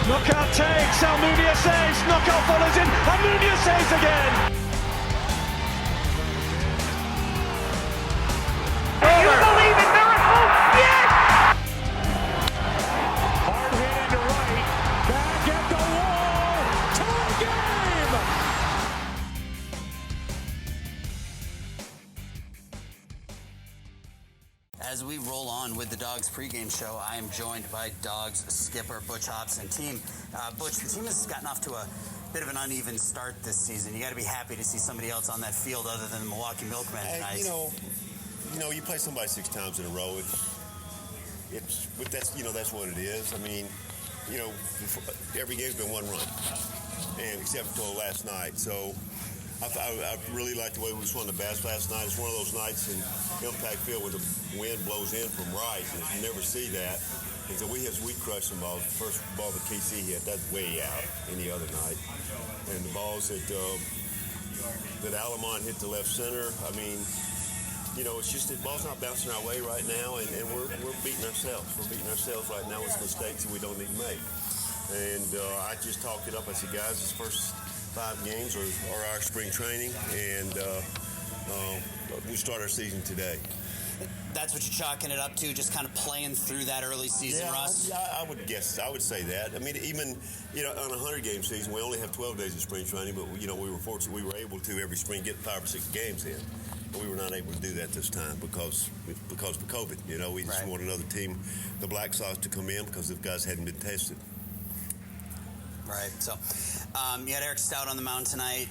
Knockout takes, Almunia saves, knockout follows in, Almunia saves again! You believe in miracles? Yes! Hard hit into right, back at the wall, tie game! As we roll on with the Dogs pregame show, I am joined by Dogs skipper Butch Hobson. Team, Butch, the team has gotten off to a bit of an uneven start this season. You got to be happy to see somebody else on that field other than the Milwaukee Milkmen tonight. You play somebody 6 times in a row. But that's what it is. I mean, every game's been one run, and except for last night. So I really liked the way we swung the bats last night. It's one of those nights in Impact Field where the wind blows in from right, and you never see that. And so we crushed some balls. The first ball that KC hit, that's way out any other night. And the balls that Alamont hit to left center, I mean, it's just the ball's not bouncing our way right now, and we're beating ourselves. We're beating ourselves right now with mistakes that we don't need to make. And I just talked it up. I said, guys, this first 5 games are our spring training, and we start our season today. That's what you're chalking it up to, just kind of playing through that early season, Russ? Yeah, I would say that. I mean, even, on a 100-game season, we only have 12 days of spring training, but, we were fortunate we were able to every spring get 5 or 6 games in. But we were not able to do that this time because of COVID. We just want another team, the Black Sox, to come in because the guys hadn't been tested. Right. So you had Eric Stout on the mound tonight.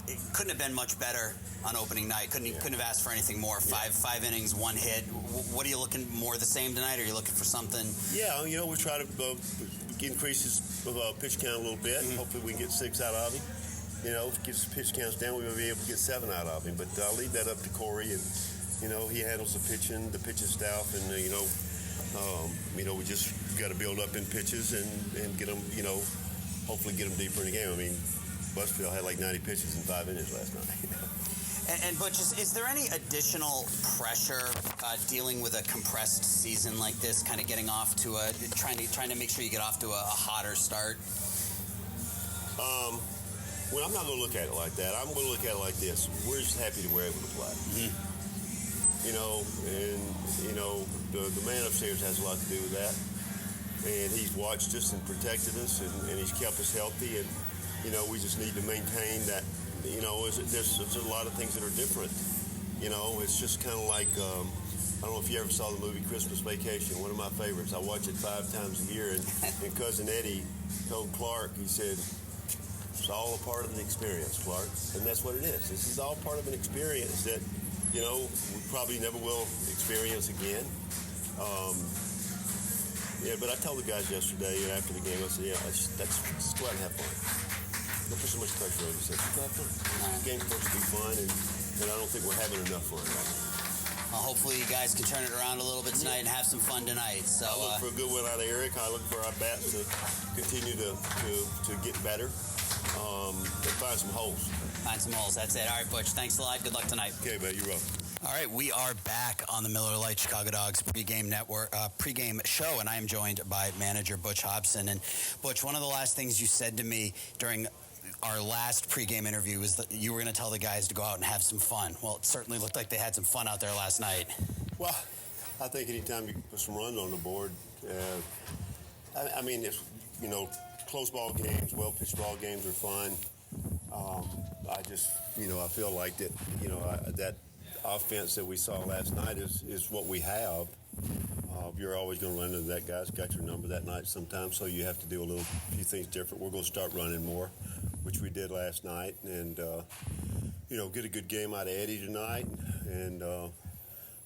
It couldn't have been much better on opening night. Couldn't have asked for anything more. Five innings, 1 hit. What are you looking more the same tonight? Or are you looking for something? Yeah, we try to increase his pitch count a little bit. Mm-hmm. Hopefully we can get 6 out of him. If he gets his pitch counts down, we may be able to get 7 out of him. But I'll leave that up to Corey, and he handles the pitching staff, and we just got to build up in pitches and get them, hopefully get them deeper in the game. I mean, Busfield had like 90 pitches in 5 innings last night. And Butch, is there any additional pressure dealing with a compressed season like this, kind of getting off to trying to make sure you get off to a hotter start? Well, I'm not going to look at it like that. I'm going to look at it like this. We're just happy that we're able to play. Mm-hmm. The man upstairs has a lot to do with that. And he's watched us and protected us, and he's kept us healthy. And, we just need to maintain that. There's a lot of things that are different. It's just kind of like, I don't know if you ever saw the movie Christmas Vacation, one of my favorites. I watch it 5 times a year. And Cousin Eddie told Clark, he said, it's all a part of the experience, Clark. And that's what it is. This is all part of an experience that, we probably never will experience again. But I told the guys yesterday after the game, I said, let's go out and have fun. Don't put so much pressure on yourself. Just go have fun. The game's supposed to be fun, and I don't think we're having enough fun right now. Well, hopefully you guys can turn it around a little bit tonight and have some fun tonight. So I look for a good one out of Eric. I look for our bats to continue to get better. And find some holes. Find some holes. That's it. All right, Butch. Thanks a lot. Good luck tonight. Okay, man. You're welcome. All right, we are back on the Miller Lite Chicago Dogs pregame show, and I am joined by manager Butch Hobson. And Butch, one of the last things you said to me during our last pregame interview was that you were going to tell the guys to go out and have some fun. Well, it certainly looked like they had some fun out there last night. Well, I think anytime you can put some runs on the board, it's, close ball games, well-pitched ball games are fun. I just, I feel like that, that offense that we saw last night is what we have. You're always going to run into that guy's got your number that night sometimes, so you have to do a few things different. We're going to start running more, which we did last night, and get a good game out of Eddie tonight, and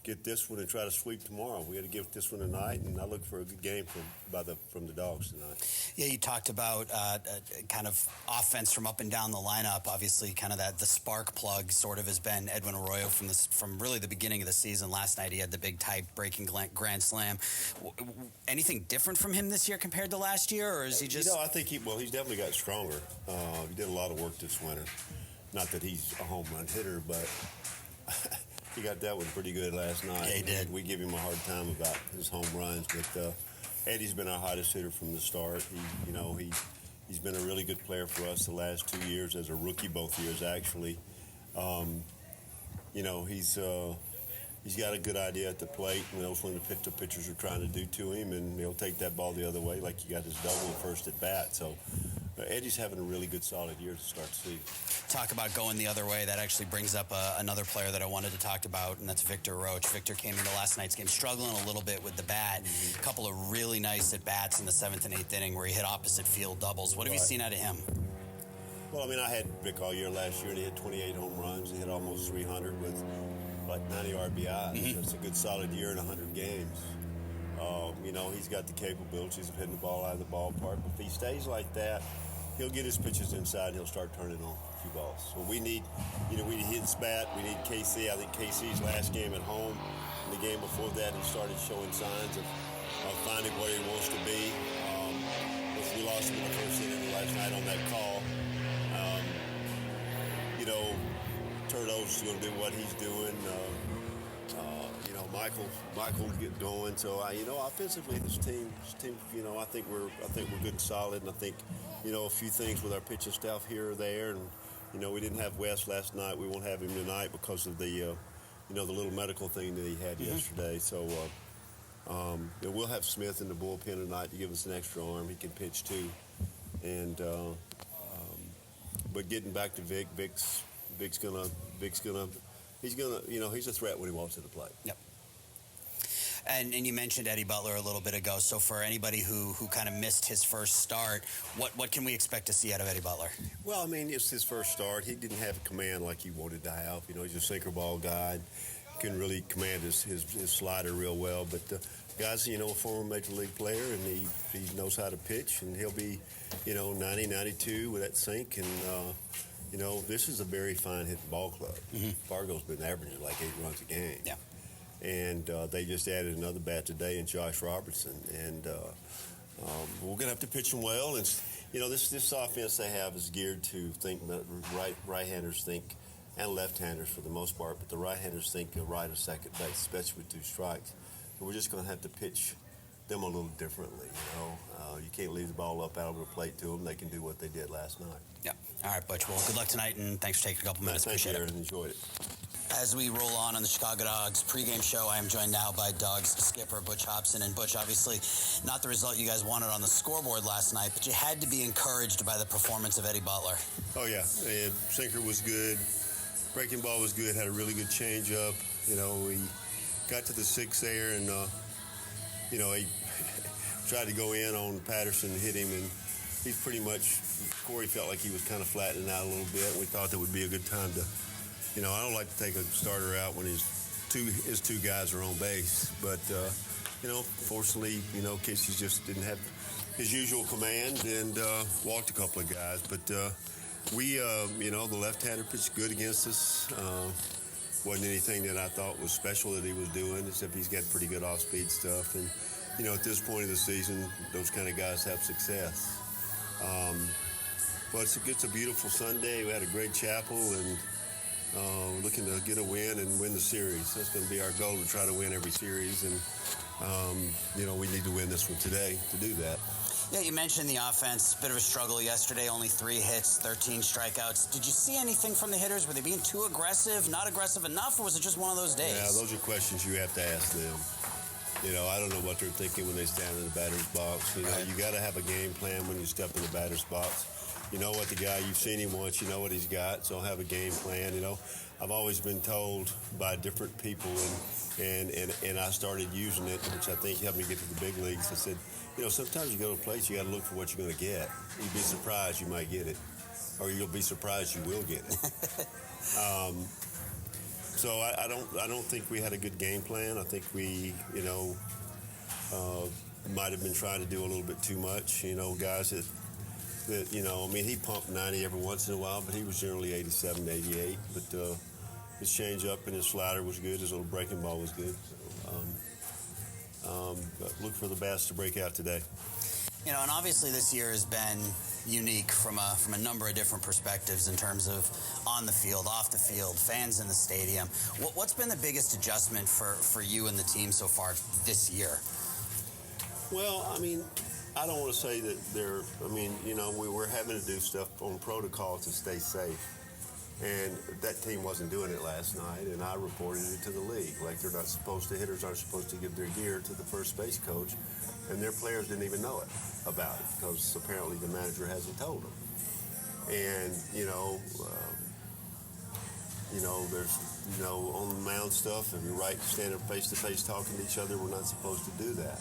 get this one and try to sweep tomorrow. We got to give this one tonight, and I look for a good game from the Dogs tonight. Yeah, you talked about kind of offense from up and down the lineup. Obviously, kind of the spark plug sort of has been Edwin Arroyo from really the beginning of the season. Last night he had the big tie-breaking grand slam. Anything different from him this year compared to last year, or is he just? I think he's definitely got stronger. He did a lot of work this winter. Not that he's a home run hitter, but. He got that one pretty good last night. Yeah, he did. We give him a hard time about his home runs, but Eddie's been our hottest hitter from the start. He's been a really good player for us the last 2 years as a rookie, both years actually. He's got a good idea at the plate, knows when the pitchers are trying to do to him, and he'll take that ball the other way like he got his double the first at bat. So Eddie's having a really good, solid year to start the season. Talk about going the other way. That actually brings up another player that I wanted to talk about, and that's Victor Roach. Victor came into last night's game struggling a little bit with the bat. A couple of really nice at-bats in the 7th and 8th inning where he hit opposite field doubles. What have you seen out of him? Well, I mean, I had Vic all year last year, and he hit 28 home runs. He hit almost 300 with like 90 RBIs. That's a good, solid year in 100 games. He's got the capabilities of hitting the ball out of the ballpark. But if he stays like that, he'll get his pitches inside and he'll start turning on a few balls. So we need his bat. We need KC. I think KC's last game at home. The game before that, he started showing signs of finding where he wants to be. We lost him in the first inning last night on that call. Turdo's going to do what he's doing. Michael get going. So offensively, this team, I think we're good and solid. And I think, a few things with our pitching staff here or there. And we didn't have Wes last night. We won't have him tonight because of the the little medical thing that he had yesterday. So we'll have Smith in the bullpen tonight to give us an extra arm. He can pitch too. And but getting back to he's a threat when he walks to the plate. Yep. And you mentioned Eddie Butler a little bit ago. So for anybody who kind of missed his first start, what can we expect to see out of Eddie Butler? Well, I mean, it's his first start. He didn't have a command like he wanted to have. He's a sinker ball guy. Couldn't really command his slider real well. But the guy's, a former major league player, and he knows how to pitch, and he'll be, 90, 92 with that sink. And, this is a very fine hitting ball club. Fargo's been averaging like 8 runs a game. Yeah. And they just added another bat today in Josh Robertson. And we're going to have to pitch him well. And, this offense they have is geared to think that right-handers think, and left-handers for the most part, but the right-handers think right or second base, especially with 2 strikes. So we're just going to have to pitch them a little differently, You can't leave the ball up out of the plate to them. They can do what they did last night. Yeah. All right, Butch. Well, good luck tonight, and thanks for taking a couple minutes. Thank you, Appreciate it. Enjoyed it. As we roll on the Chicago Dogs pregame show, I am joined now by Dogs skipper Butch Hobson. And Butch, obviously not the result you guys wanted on the scoreboard last night, but you had to be encouraged by the performance of Eddie Butler. Oh, yeah. And sinker was good. Breaking ball was good. Had a really good changeup. We got to the 6th there, and, he tried to go in on Patterson and hit him, and he's pretty much, Corey felt like he was kind of flattening out a little bit. We thought that would be a good time to, I don't like to take a starter out when his two guys are on base. But, fortunately, Casey just didn't have his usual command and walked a couple of guys. But the left-hander pitched good against us. Wasn't anything that I thought was special that he was doing, except he's got pretty good off-speed stuff. And, at this point of the season, those kind of guys have success. But it's a beautiful Sunday. We had a great chapel, and looking to get a win and win the series. That's going to be our goal, to try to win every series. And, we need to win this one today to do that. Yeah, you mentioned the offense. Bit of a struggle yesterday. Only 3 hits, 13 strikeouts. Did you see anything from the hitters? Were they being too aggressive, not aggressive enough, or was it just one of those days? Yeah, those are questions you have to ask them. I don't know what they're thinking when they stand in the batter's box. Right. You got to have a game plan when you step in the batter's box. You know what the guy, you've seen him once, you know what he's got, so have a game plan. I've always been told by different people, and I started using it, which I think helped me get to the big leagues. I said, sometimes you go to a place, you got to look for what you're going to get. You'd be surprised you might get it, or you'll be surprised you will get it. So I don't think we had a good game plan. I think we, might have been trying to do a little bit too much. Guys that he pumped 90 every once in a while, but he was generally 87, 88. But his changeup and his slider was good. His little breaking ball was good. But look for the bats to break out today. And obviously this year has been unique from a number of different perspectives in terms of on the field, off the field, fans in the stadium. What's been the biggest adjustment for you and the team so far this year? Well, I mean, I don't want to say that we're having to do stuff on protocol to stay safe. And that team wasn't doing it last night, and I reported it to the league. Like, they're not supposed to, hitters aren't supposed to give their gear to the first base coach, and their players didn't even know it about it because apparently the manager hasn't told them. And, there's, on the mound stuff, and you're right, standing face-to-face talking to each other, we're not supposed to do that.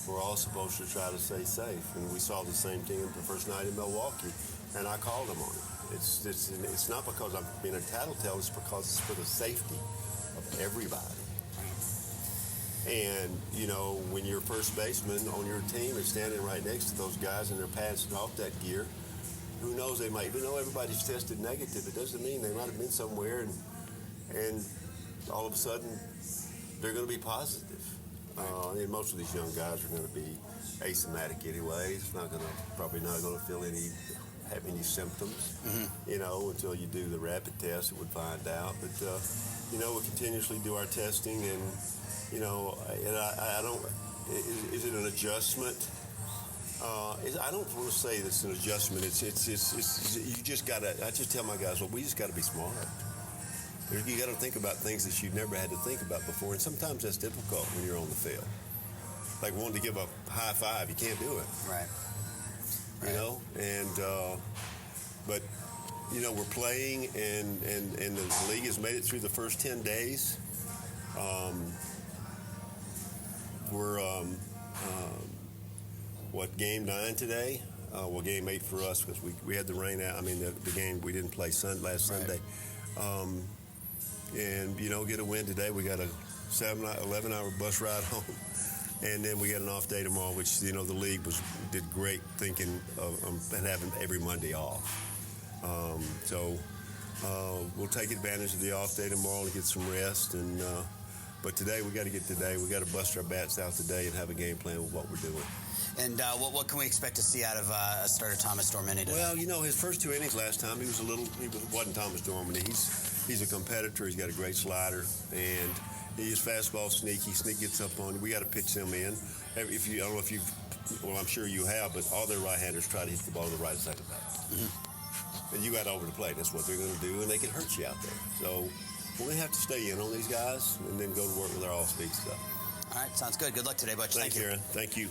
We're all supposed to try to stay safe, and we saw the same thing the first night in Milwaukee, and I called them on it. It's not because I'm being a tattletale, it's because it's for the safety of everybody. And, when your first baseman on your team is standing right next to those guys and they're passing off that gear, who knows, they might, even though everybody's tested negative, it doesn't mean they might have been somewhere and all of a sudden they're going to be positive. And most of these young guys are going to be asymptomatic anyway. It's probably not going to have any symptoms, until you do the rapid test, it would find out. But, we continuously do our testing, and, I don't, is it an adjustment? I don't want to say this is an adjustment. It's you just got to, I just tell my guys, well, we just got to be smart. You got to think about things that you never had to think about before, and sometimes that's difficult when you're on the field. Like wanting to give a high five, you can't do it. Right. But we're playing, and the league has made it through the first 10 days. We're game 9 today? Game 8 for us because we had the rain out. I mean, the game we didn't play last Sunday. And get a win today. We got a 11-hour bus ride home. And then we got an off day tomorrow, which, the league did great thinking of having every Monday off. We'll take advantage of the off day tomorrow and get some rest. But today, we got to bust our bats out today and have a game plan with what we're doing. And what can we expect to see out of starter Thomas Dorminey today? Well, his first 2 innings last time, he wasn't Thomas Dorminey. He's a competitor. He's got a great slider, and his fastball sneaky. Sneak gets up on you. We got to pitch him in. I don't know if you've, well, I'm sure you have, but all their right-handers try to hit the ball to the right side of the bat. Mm-hmm. And you got over the plate. That's what they're going to do, and they can hurt you out there. So we're going to have to stay in on these guys and then go to work with our off-speed stuff. All right, sounds good. Good luck today, Butch. Thank you. Aaron. Thank you.